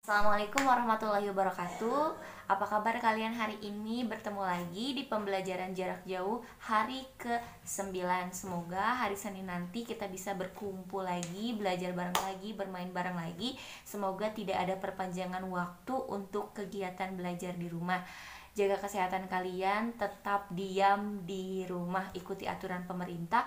Assalamualaikum warahmatullahi wabarakatuh. Apa kabar kalian hari ini? Bertemu lagi di pembelajaran jarak jauh hari ke-9. Semoga hari Senin nanti kita bisa berkumpul lagi, belajar bareng lagi, bermain bareng lagi. Semoga tidak ada perpanjangan waktu untuk kegiatan belajar di rumah. Jaga kesehatan kalian, tetap diam di rumah, ikuti aturan pemerintah.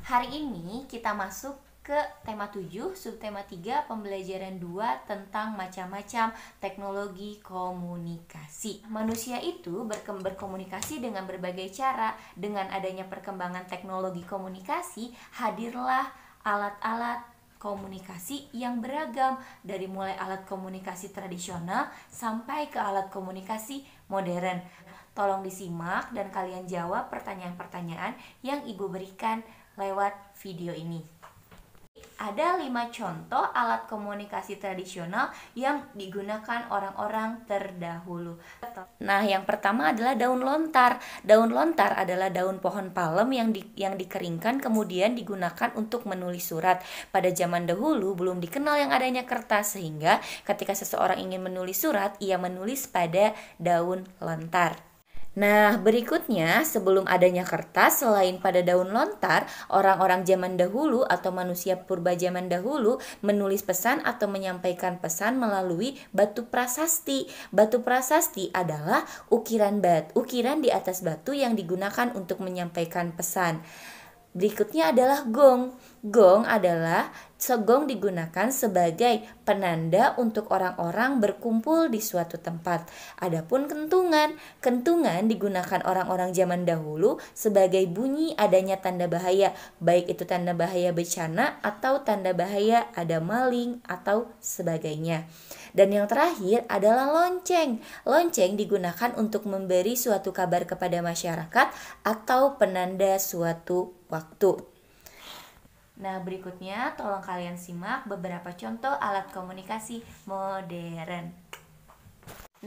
Hari ini kita masuk ke tema 7, subtema 3, pembelajaran 2 tentang macam-macam teknologi komunikasi. Manusia itu berkomunikasi dengan berbagai cara. Dengan adanya perkembangan teknologi komunikasi, hadirlah alat-alat komunikasi yang beragam, dari mulai alat komunikasi tradisional sampai ke alat komunikasi modern. Tolong disimak dan kalian jawab pertanyaan-pertanyaan yang Ibu berikan lewat video ini. Ada 5 contoh alat komunikasi tradisional yang digunakan orang-orang terdahulu. Nah, yang pertama adalah daun lontar. Daun lontar adalah daun pohon palem yang dikeringkan kemudian digunakan untuk menulis surat. Pada zaman dahulu belum dikenal yang adanya kertas, sehingga ketika seseorang ingin menulis surat, ia menulis pada daun lontar. Nah, berikutnya, sebelum adanya kertas, selain pada daun lontar, orang-orang zaman dahulu atau manusia purba zaman dahulu menulis pesan atau menyampaikan pesan melalui batu prasasti. Batu prasasti adalah ukiran di atas batu yang digunakan untuk menyampaikan pesan. Berikutnya adalah gong. Gong digunakan sebagai penanda untuk orang-orang berkumpul di suatu tempat. Adapun kentungan digunakan orang-orang zaman dahulu sebagai bunyi adanya tanda bahaya, baik itu tanda bahaya bencana atau tanda bahaya ada maling atau sebagainya. Dan yang terakhir adalah lonceng. Lonceng digunakan untuk memberi suatu kabar kepada masyarakat atau penanda suatu waktu. Nah, berikutnya tolong kalian simak beberapa contoh alat komunikasi modern.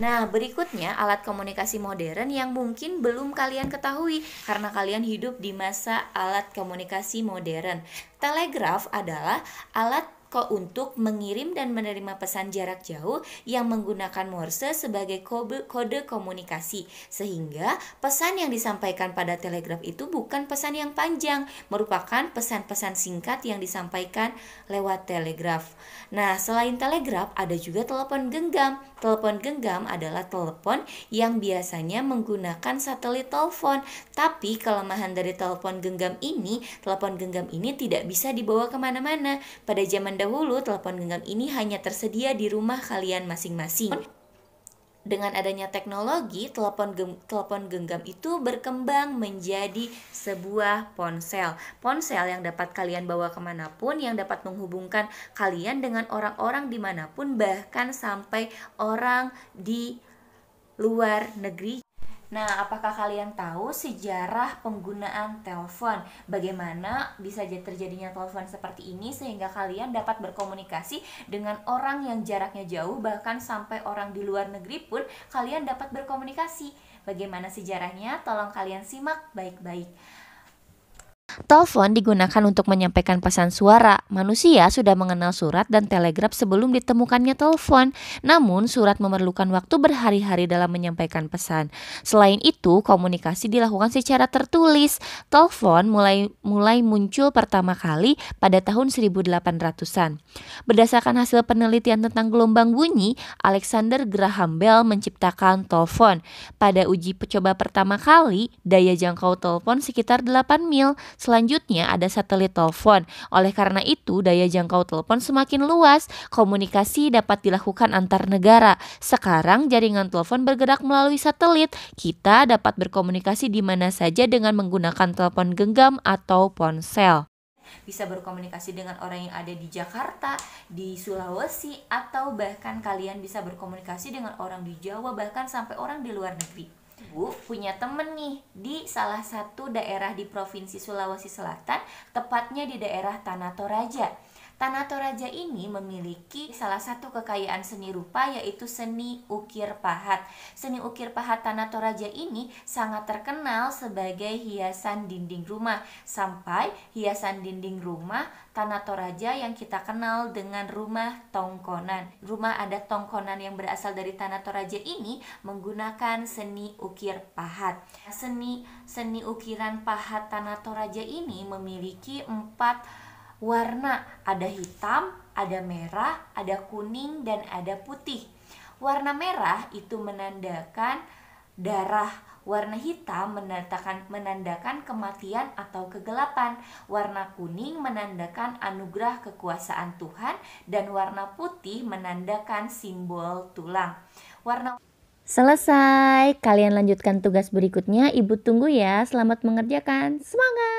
Nah, berikutnya alat komunikasi modern yang mungkin belum kalian ketahui karena kalian hidup di masa alat komunikasi modern. Telegraf adalah alat untuk mengirim dan menerima pesan jarak jauh yang menggunakan Morse sebagai kode komunikasi, sehingga pesan yang disampaikan pada telegraf itu bukan pesan yang panjang, merupakan pesan-pesan singkat yang disampaikan lewat telegraf. Nah, selain telegraf ada juga telepon genggam. Telepon genggam adalah telepon yang biasanya menggunakan satelit telepon, tapi kelemahan dari telepon genggam ini tidak bisa dibawa kemana-mana. Pada zaman dahulu, telepon genggam ini hanya tersedia di rumah kalian masing-masing. Dengan adanya teknologi, telepon genggam itu berkembang menjadi sebuah ponsel. Ponsel yang dapat kalian bawa kemanapun, yang dapat menghubungkan kalian dengan orang-orang dimanapun, bahkan sampai orang di luar negeri. Nah, apakah kalian tahu sejarah penggunaan telepon? Bagaimana bisa terjadinya telepon seperti ini sehingga kalian dapat berkomunikasi dengan orang yang jaraknya jauh, bahkan sampai orang di luar negeri pun kalian dapat berkomunikasi. Bagaimana sejarahnya? Tolong kalian simak baik-baik. Telepon digunakan untuk menyampaikan pesan suara. Manusia sudah mengenal surat dan telegraf sebelum ditemukannya telepon. Namun, surat memerlukan waktu berhari-hari dalam menyampaikan pesan. Selain itu, komunikasi dilakukan secara tertulis. Telepon mulai muncul pertama kali pada tahun 1800-an. Berdasarkan hasil penelitian tentang gelombang bunyi, Alexander Graham Bell menciptakan telepon. Pada uji coba pertama kali, daya jangkau telepon sekitar 8 mil. Selanjutnya ada satelit telepon. Oleh karena itu, daya jangkau telepon semakin luas. Komunikasi dapat dilakukan antar negara. Sekarang jaringan telepon bergerak melalui satelit. Kita dapat berkomunikasi di mana saja dengan menggunakan telepon genggam atau ponsel. Bisa berkomunikasi dengan orang yang ada di Jakarta, di Sulawesi, atau bahkan kalian bisa berkomunikasi dengan orang di Jawa, bahkan sampai orang di luar negeri. Bu punya temen nih di salah satu daerah di Provinsi Sulawesi Selatan, tepatnya di daerah Tanah Toraja. Tanah Toraja ini memiliki salah satu kekayaan seni rupa, yaitu seni ukir pahat. Seni ukir pahat Tanah Toraja ini sangat terkenal sebagai hiasan dinding rumah. Sampai hiasan dinding rumah Tanah Toraja yang kita kenal dengan rumah tongkonan. Rumah adat tongkonan yang berasal dari Tanah Toraja ini menggunakan seni ukir pahat. Seni ukiran pahat Tanah Toraja ini memiliki 4 warna, ada hitam, ada merah, ada kuning, dan ada putih. Warna merah itu menandakan darah, warna hitam menandakan kematian atau kegelapan, warna kuning menandakan anugerah kekuasaan Tuhan, dan warna putih menandakan simbol tulang. Selesai, kalian lanjutkan tugas berikutnya, Ibu tunggu ya. Selamat mengerjakan, semangat!